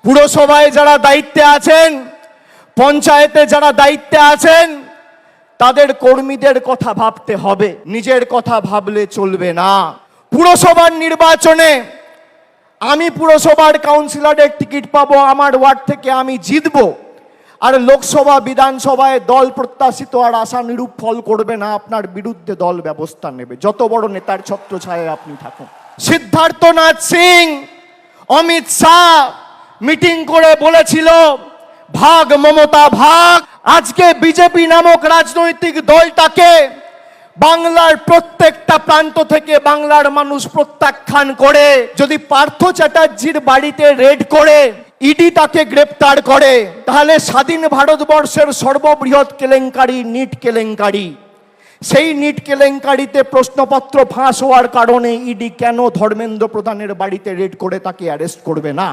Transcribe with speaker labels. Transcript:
Speaker 1: পুরসভায় যারা দায়িত্বে আছেন, পঞ্চায়েতে যারা দায়িত্বে আছেন, তাদের কর্মীদের কথা ভাবতে হবে, নিজের কথা ভাবলে চলবে না। পুরসভার নির্বাচনে আমি পুরসভার কাউন্সিলরের টিকিট পাবো, আমার ওয়ার্ড থেকে আমি জিতবো, আর লোকসভা বিধানসভায় দল প্রত্যাশিত আর আশানুরূপ ফল করবে না, আপনার বিরুদ্ধে দল ব্যবস্থা নেবে, যত বড় নেতার ছত্রছায়ায় আপনি থাকুন। সিদ্ধার্থনাথ সিং, অমিত শাহ মিটিং করে বলেছিল ভাগ মমতা ভাগ। আজকে বিজেপি নামক রাজনৈতিক দলটাকে বাংলার প্রত্যেকটা প্রান্ত থেকে বাংলার মানুষ প্রত্যাখ্যান করে যদি পার্থ চ্যাটার্জির বাড়িতে রেড করে ইডি তাকে গ্রেপ্তার করে, তাহলে স্বাধীন ভারতবর্ষের সর্ববৃহৎ কেলেঙ্কারি নিট কেলেঙ্কারি, সেই নিট কেলেঙ্কারিতে প্রশ্নপত্র ফাঁস হওয়ার কারণে ইডি কেন ধর্মেন্দ্র প্রধানের বাড়িতে রেড করে তাকে অ্যারেস্ট করবে না?